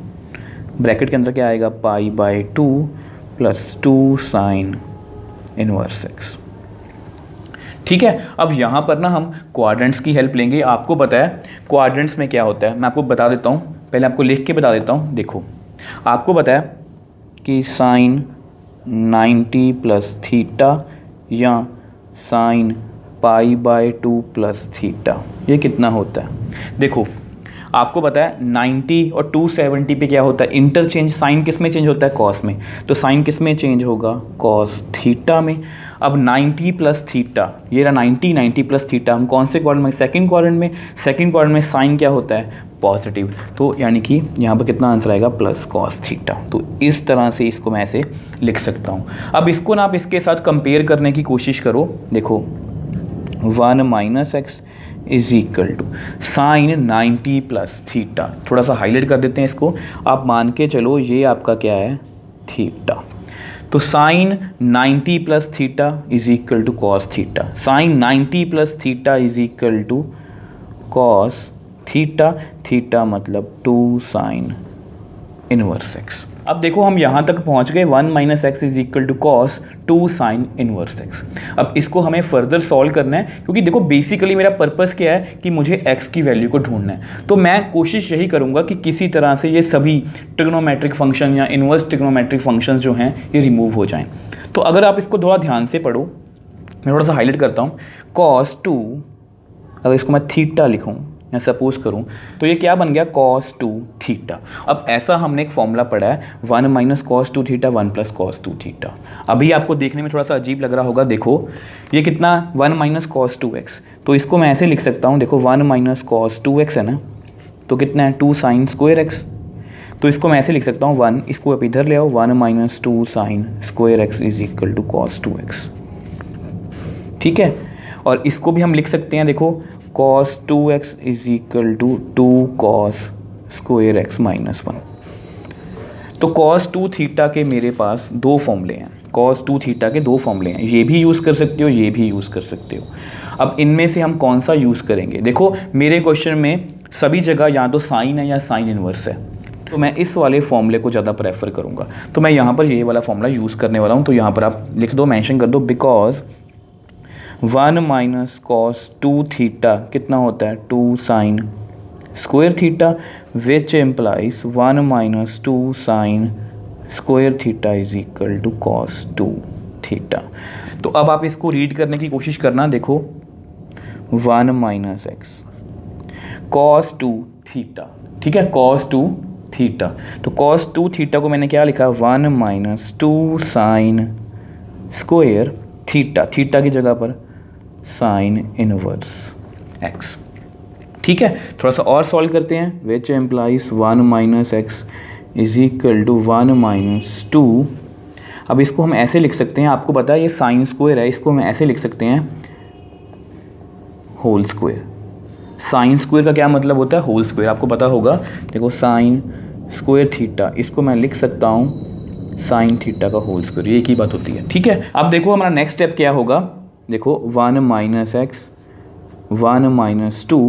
ब्रैकेट के अंदर क्या आएगा π/2 + 2 साइन इनवर्स x, ठीक है। अब यहाँ पर ना हम क्वाड्रेंट्स की हेल्प लेंगे। आपको पता है क्वाड्रेंट्स में क्या होता है, मैं आपको बता देता हूँ, पहले आपको लिख के बता देता हूँ। देखो आपको पता है कि साइन 90 प्लस थीटा या साइन π/2 प्लस थीटा ये कितना होता है। देखो आपको पता है 90 और 270 पे क्या होता है, इंटरचेंज। साइन किस में चेंज होता है, कॉस में। तो साइन किस में चेंज होगा, कॉस थीटा में। अब 90 प्लस थीटा, ये रहा 90 प्लस थीटा, हम कौन से क्वाड्रेंट में, सेकंड क्वाड्रेंट में। सेकंड क्वाड्रेंट में साइन क्या होता है, पॉजिटिव। तो यानी कि यहाँ पर कितना आंसर आएगा, प्लस कॉस थीटा। तो इस तरह से इसको मैं ऐसे लिख सकता हूँ। अब इसको ना आप इसके साथ कंपेयर करने की कोशिश करो। देखो 1 minus x is equal to sine 90 plus theta. थोड़ा सा हाईलाइट कर देते हैं इसको। आप मान के चलो ये आपका क्या है, थीटा। तो sine 90 plus theta is equal to cos theta. Sine 90 plus theta is equal to cos theta. Theta मतलब 2 साइन इनवर्स एक्स। अब देखो हम यहाँ तक पहुँच गए, 1 minus x is equal to cos 2 sine inverse x. अब इसको हमें फर्दर सॉल्व करना है, क्योंकि देखो बेसिकली मेरा पर्पस क्या है कि मुझे एक्स की वैल्यू को ढूंढना है। तो मैं कोशिश यही करूँगा कि किसी तरह से ये सभी ट्रिग्नोमेट्रिक फंक्शन या इनवर्स ट्रिग्नोमेट्रिक फंक्शंस जो हैं ये रिमूव हो जाएं। तो अगर आप इसको थोड़ा ध्यान से पढ़ो, मैं थोड़ा सा हाईलाइट करता हूँ। कॉस 2, अगर इसको मैं थीटा लिखूँ या सपोज करूं, तो ये क्या बन गया, cos 2 थीटा। अब ऐसा हमने एक फॉर्मूला पढ़ा है, 1 minus cos 2 theta 1 plus cos 2 theta. अभी आपको देखने में थोड़ा सा अजीब लग रहा होगा। देखो ये कितना, 1 माइनस कॉस 2x, तो इसको मैं ऐसे लिख सकता हूँ। देखो 1 माइनस कॉस 2x है ना, तो कितना है 2 साइन स्क्वायर एक्स। तो इसको मैं ऐसे लिख सकता हूँ 1, इसको आप इधर ले आओ, 1 minus 2 sine square x is equal to cos 2x। ठीक है, और इसको भी हम लिख सकते हैं, देखो cos 2x is equal to 2 cos square x minus 1। तो cos 2 थीटा के मेरे पास दो फॉर्मूले हैं, cos 2 थीटा के दो फॉर्मूले हैं। ये भी यूज़ कर सकते हो, ये भी यूज़ कर सकते हो। अब इनमें से हम कौन सा यूज़ करेंगे। देखो मेरे क्वेश्चन में सभी जगह या तो साइन है या साइन इनवर्स है, तो मैं इस वाले फॉर्मूले को ज़्यादा प्रेफर करूँगा। तो मैं यहाँ पर ये वाला फॉर्मूला यूज़ करने वाला हूँ। तो यहाँ पर आप लिख दो, मेंशन कर दो, बिकॉज 1 माइनस कॉस 2 थीटा कितना होता है, 2 sine square theta, which implies 1 minus 2 sine square theta is equal to cos 2 theta. तो अब आप इसको रीड करने की कोशिश करना। देखो 1 माइनस एक्स कॉस 2 थीटा, ठीक है, कॉस 2 थीटा। तो कॉस 2 थीटा को मैंने क्या लिखा, 1 minus 2 sine square theta, theta की जगह पर साइन इनवर्स एक्स। ठीक है, थोड़ा सा और सॉल्व करते हैं। Which implies 1 minus x is equal to 1 minus 2। अब इसको हम ऐसे लिख सकते हैं, आपको पता है ये साइन स्क्वायर है, इसको हम ऐसे लिख सकते हैं होल स्क्वायर। साइन स्क्वायर का क्या मतलब होता है, होल स्क्वायर, आपको पता होगा। देखो साइन स्क्वायर थीटा, इसको मैं लिख सकता हूँ साइन थीटा का होल स्क्वायर, ये एक ही बात होती है। ठीक है, अब देखो हमारा नेक्स्ट स्टेप क्या होगा। देखो 1 माइनस एक्स 1 माइनस 2,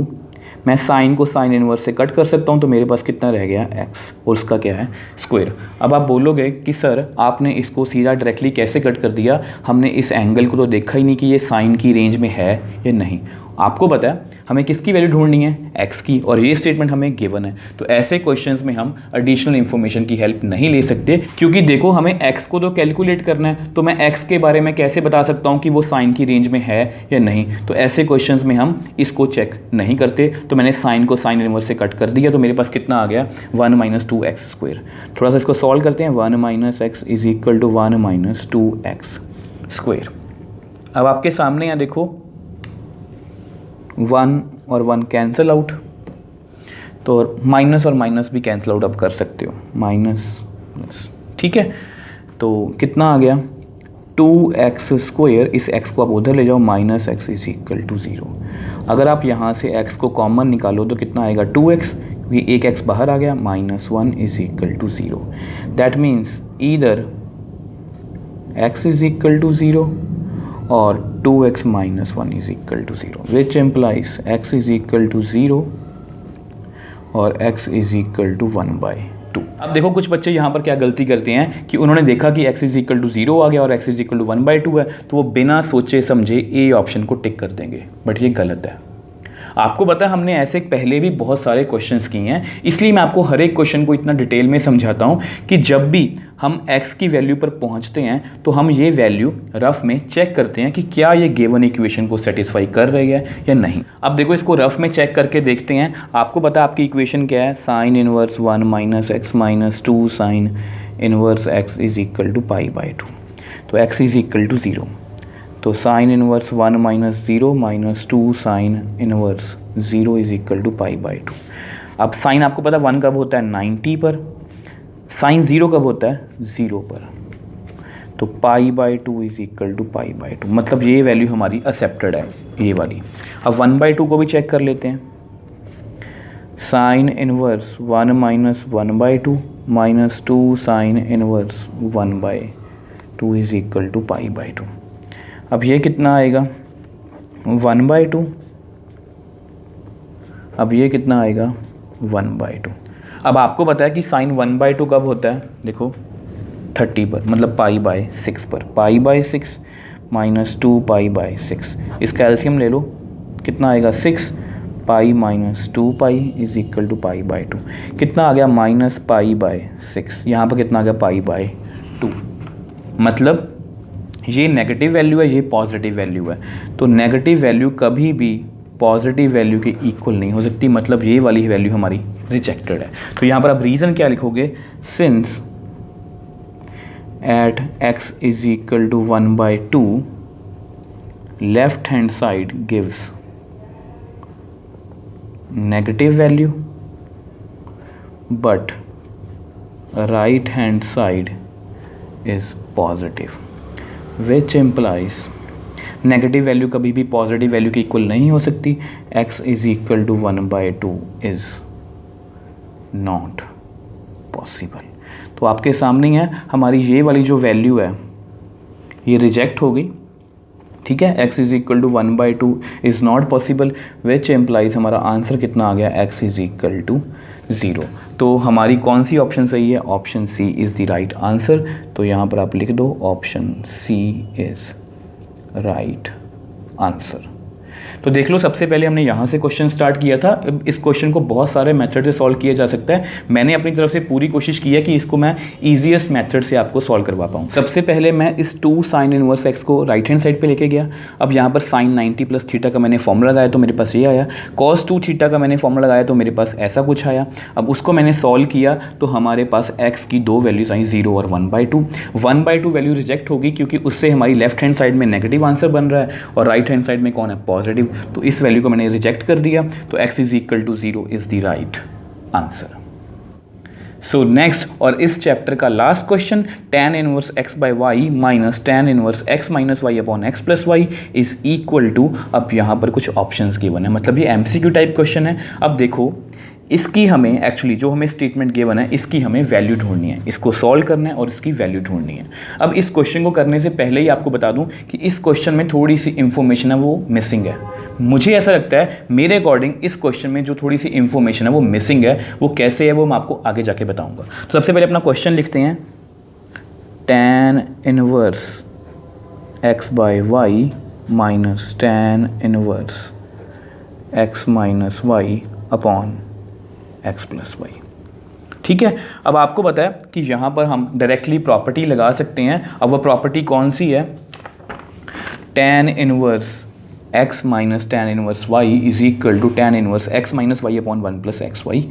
मैं साइन को साइन इनवर्स से कट कर सकता हूँ, तो मेरे पास कितना रह गया, एक्स, और उसका क्या है, स्क्वायर। अब आप बोलोगे कि सर आपने इसको सीधा डायरेक्टली कैसे कट कर दिया, हमने इस एंगल को तो देखा ही नहीं कि ये साइन की रेंज में है या नहीं। आपको पता है हमें किसकी वैल्यू ढूंढनी है, एक्स की, और ये स्टेटमेंट हमें गिवन है। तो ऐसे क्वेश्चंस में हम एडिशनल इन्फॉर्मेशन की हेल्प नहीं ले सकते, क्योंकि देखो हमें एक्स को तो कैलकुलेट करना है, तो मैं एक्स के बारे में कैसे बता सकता हूँ कि वो साइन की रेंज में है या नहीं। तो ऐसे क्वेश्चंस में हम इसको चेक नहीं करते। तो मैंने साइन को साइन इनवर्स से कट कर दिया, तो मेरे पास कितना आ गया, 1 माइनस 2 एक्स स्क्वायर। थोड़ा सा इसको सॉल्व करते हैं। 1 minus x is equal to 1 minus 2 x square. अब आपके सामने यहाँ देखो 1 और 1 कैंसिल आउट, तो माइनस और माइनस भी कैंसिल आउट आप कर सकते हो, माइनस प्लस। ठीक है, तो कितना आ गया, 2x स्क्वायर, इस x को आप उधर ले जाओ, minus x is equal to 0। अगर आप यहाँ से x को कॉमन निकालो तो कितना आएगा, 2x, क्योंकि एक x बाहर आ गया, minus 1 is equal to 0। That means either x is equal to 0 और 2x minus 1 is equal to 0, which implies x is equal to 0 और x इज इक्वल टू 1/2। 2। अब देखो कुछ बच्चे यहाँ पर क्या गलती करते हैं कि उन्होंने देखा कि x इज इक्वल टू 0 आ गया और x इज इक्वल टू 1/2 है, तो वो बिना सोचे समझे ए ऑप्शन को टिक कर देंगे, बट ये गलत है। आपको पता है हमने ऐसे पहले भी बहुत सारे क्वेश्चंस किए हैं, इसलिए मैं आपको हर एक क्वेश्चन को इतना डिटेल में समझाता हूं कि जब भी हम x की वैल्यू पर पहुंचते हैं तो हम ये वैल्यू रफ में चेक करते हैं कि क्या ये गिवन इक्वेशन को सेटिस्फाई कर रही है या नहीं। अब देखो इसको रफ में चेक करके देखते हैं। आपको पता है आपकी इक्वेशन क्या है, sine inverse 1 minus x minus 2 sine inverse x is equal to π/2। तो x इज इक्वल टू 0, तो sine inverse 1 minus 0 minus 2 sine inverse 0 is equal to π/2। अब साइन आपको पता 1 कब होता है 90 पर, साइन 0 कब होता है 0 पर, तो π/2 इज इक्वल टू π/2, मतलब ये वैल्यू हमारी एक्सेप्टेड है ये वाली। अब 1/2 को भी चेक कर लेते हैं, sine inverse 1 minus 1/2 minus 2 sine inverse 1/2 is equal to π/2। अब ये कितना आएगा 1/2, अब ये कितना आएगा 1/2। अब आपको पता है कि साइन 1/2 कब होता है, देखो 30 पर, मतलब π/6 पर, π/6 माइनस 2 π/6, इसका एलसीएम ले लो कितना आएगा 6, pi minus 2π is equal to π/2, कितना आ गया -π/6, यहाँ पर कितना आ गया π/2। मतलब ये नेगेटिव वैल्यू है, ये पॉजिटिव वैल्यू है, तो नेगेटिव वैल्यू कभी भी पॉजिटिव वैल्यू के इक्वल नहीं हो सकती, मतलब ये वाली वैल्यू हमारी रिजेक्टेड है। तो यहाँ पर आप रीज़न क्या लिखोगे, since at x is equal to 1/2 left hand side gives negative value but right hand side is positive, which implies negative value कभी भी पॉजिटिव वैल्यू के इक्वल नहीं हो सकती, x is equal to 1/2 is not possible. तो आपके सामने है हमारी ये वाली जो वैल्यू है ये रिजेक्ट हो गई, ठीक है, x is equal to 1/2 is not possible, which implies हमारा आंसर कितना आ गया x इज इक्वल टू 0। तो हमारी कौन सी ऑप्शन सही है, option C is the right answer. तो यहाँ पर आप लिख दो option C is right answer. तो देख लो सबसे पहले हमने यहाँ से क्वेश्चन स्टार्ट किया था। इस क्वेश्चन को बहुत सारे मेथड से सॉल्व किया जा सकता है, मैंने अपनी तरफ से पूरी कोशिश की है कि इसको मैं ईजीएस्ट मेथड से आपको सॉल्व करवा पाऊँ। सबसे पहले मैं इस 2 साइन इनवर्स एक्स को राइट हैंड साइड पे लेके गया। अब यहाँ पर साइन 90 प्लस थीटा का मैंने फॉर्मूला लगाया तो मेरे पास ये आया, कॉस 2 थीटा का मैंने फॉर्मूला लगाया तो मेरे पास ऐसा कुछ आया। अब उसको मैंने सॉल्व किया तो हमारे पास एक्स की दो वैल्यूज आई 0 और 1/2। 1/2 वैल्यू रिजेक्ट होगी क्योंकि उससे हमारी लेफ्ट हैंड साइड में नेगेटिव आंसर बन रहा है और राइट हैंड साइड में कौन है, पॉजिटिव, तो इस वैल्यू को मैंने रिजेक्ट कर दिया। तो x is equal to 0 is the right answer. So next और इस चैप्टर का last question, tan inverse x by y minus tan inverse x minus y upon x plus y is equal to, अब यहाँ पर कुछ options given है, मतलब ये MCQ टाइप क्वेश्चन है। अब देखो इसकी हमें एक्चुअली जो हमें स्टेटमेंट गिवन है इसकी हमें वैल्यू ढूंढनी है, इसको सॉल्व करना है और इसकी वैल्यू ढूंढनी है। अब इस क्वेश्चन को करने से पहले ही आपको बता दूं कि इस क्वेश्चन में थोड़ी सी इंफॉर्मेशन है वो मिसिंग है। मुझे ऐसा लगता है मेरे अकॉर्डिंग इस क्वेश्चन में जो थोड़ी सी इंफॉर्मेशन है वो मिसिंग है, वो कैसे है वो मैं आपको आगे जाके बताऊँगा। तो सबसे पहले अपना क्वेश्चन लिखते हैं, tan inverse x by y minus tan inverse x minus y upon x plus y, ठीक है। अब आपको पता है कि यहाँ पर हम डायरेक्टली प्रॉपर्टी लगा सकते हैं। अब वो प्रॉपर्टी कौन सी है, tan inverse x minus tan inverse y is equal to tan inverse x minus y upon 1 plus x y.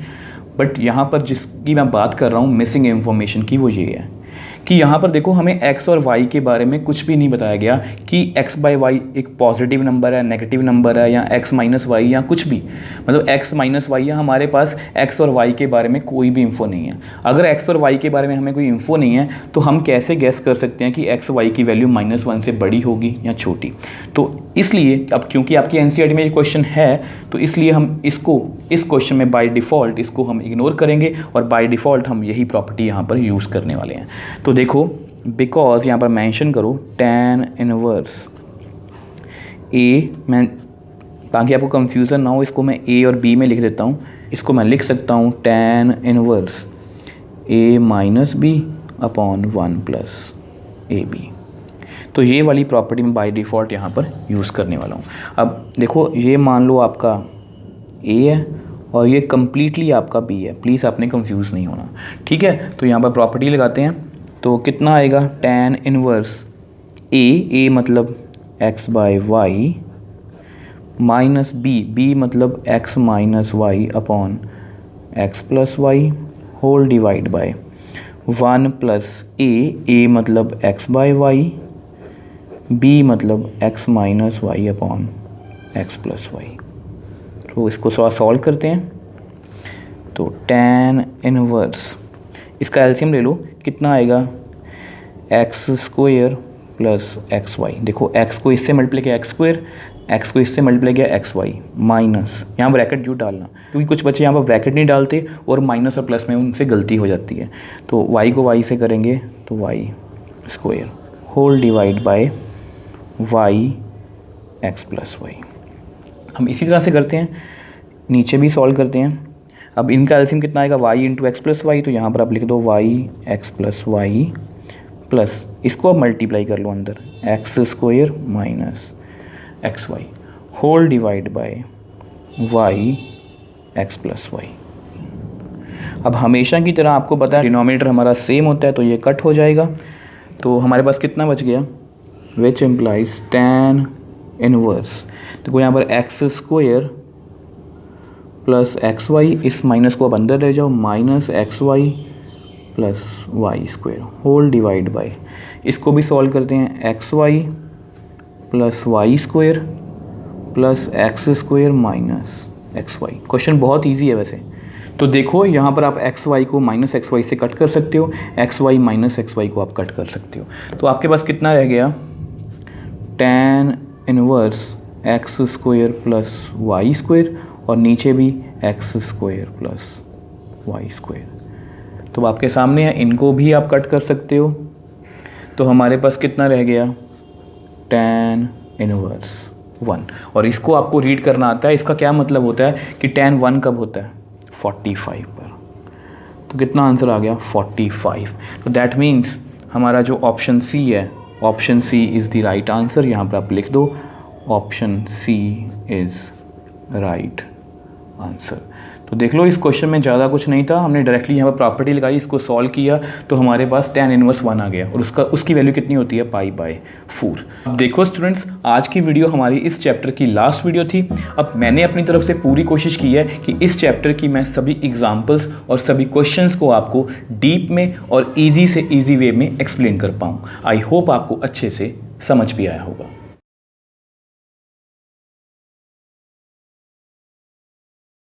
But यहाँ पर जिसकी मैं बात कर रहा हूँ मिसिंग इन्फॉर्मेशन की, वो ये है कि यहाँ पर देखो हमें x और y के बारे में कुछ भी नहीं बताया गया कि x बाई वाई एक पॉजिटिव नंबर है, नेगेटिव नंबर है, या x माइनस वाई या कुछ भी, मतलब x माइनस वाई या हमारे पास x और y के बारे में कोई भी इन्फो नहीं है। अगर x और y के बारे में हमें कोई इन्फो नहीं है तो हम कैसे गैस कर सकते हैं कि x y की वैल्यू -1 से बड़ी होगी या छोटी। तो इसलिए अब क्योंकि आपकी NCERT में ये क्वेश्चन है तो इसलिए हम इसको इस क्वेश्चन में बाय डिफ़ॉल्ट इसको हम इग्नोर करेंगे और बाय डिफ़ॉल्ट हम यही प्रॉपर्टी यहाँ पर यूज़ करने वाले हैं। तो देखो बिकॉज यहाँ पर मेंशन करो tan इनवर्स a, मैं ताकि आपको कंफ्यूजन ना हो इसको मैं a और b में लिख देता हूँ। इसको मैं लिख सकता हूँ tan inverse a minus b upon 1 plus a b. तो ये वाली प्रॉपर्टी मैं बाय डिफ़ॉल्ट यहाँ पर यूज़ करने वाला हूँ। अब देखो ये मान लो आपका ए है और ये कम्प्लीटली आपका बी है, प्लीज़ आपने कंफ्यूज नहीं होना, ठीक है। तो यहाँ पर प्रॉपर्टी लगाते हैं, तो कितना आएगा tan इनवर्स ए मतलब x by y minus B मतलब x minus y upon x plus y whole divide by 1 plus A मतलब x बाय वाई, b मतलब x minus y upon x plus y. तो इसको solve करते हैं, तो tan inverse इसका LCM ले लो, कितना आएगा x square plus x y. देखो x को इससे मल्टीप्लाई किया एक्स स्क्वायर, x को इससे मल्टीप्लाई किया एक्स वाई माइनस, यहाँ ब्रैकेट जरूर डालना क्योंकि कुछ बच्चे यहाँ पर ब्रैकेट नहीं डालते और माइनस और प्लस में उनसे गलती हो जाती है। तो y को y से करेंगे तो y square whole divide by y x plus y. हम इसी तरह से करते हैं, नीचे भी सॉल्व करते हैं। अब इनका एलसीएम कितना आएगा y into x plus y, तो यहाँ पर आप लिख दो y x plus y plus इसको आप मल्टीप्लाई कर लो अंदर x square minus x y whole divide by y x plus y. अब हमेशा की तरह आपको पता है डिनोमिनेटर हमारा सेम होता है तो ये कट हो जाएगा, तो हमारे पास कितना बच गया विच इम्प्लाइज tan इनवर्स। देखो यहाँ पर x square plus x y, इस माइनस को आप अंदर ले जाओ minus x y plus y square whole divide by, इसको भी सॉल्व करते हैं x y plus y square plus x square minus x y. Question बहुत इजी है वैसे। तो देखो यहाँ पर आप एक्स वाई को माइनस एक्स वाई से कट कर सकते हो, x y minus x y को आप कट कर सकते हो। तो आपके पास कितना रह गया tan inverse x square plus y square और नीचे भी x square plus y square. तो आपके सामने है, इनको भी आप कट कर सकते हो। तो हमारे पास कितना रह गया tan इनवर्स 1, और इसको आपको रीड करना आता है। इसका क्या मतलब होता है कि tan 1 कब होता है 45 पर। तो कितना आंसर आ गया 45। तो दैट मीन्स हमारा जो ऑप्शन सी है, option C is the right answer. यहाँ पर आप लिख दो option C is right answer. तो देख लो इस क्वेश्चन में ज़्यादा कुछ नहीं था, हमने डायरेक्टली यहाँ पर प्रॉपर्टी लगाई, इसको सॉल्व किया तो हमारे पास tan इनवर्स 1 आ गया और उसकी वैल्यू कितनी होती है पाई बाय 4। अब देखो स्टूडेंट्स, आज की वीडियो हमारी इस चैप्टर की लास्ट वीडियो थी। अब मैंने अपनी तरफ से पूरी कोशिश की है कि इस चैप्टर की मैं सभी एग्जाम्पल्स और सभी क्वेश्चंस को आपको डीप में और ईजी से ईजी वे में एक्सप्लेन कर पाऊँ। आई होप आपको अच्छे से समझ भी आया होगा।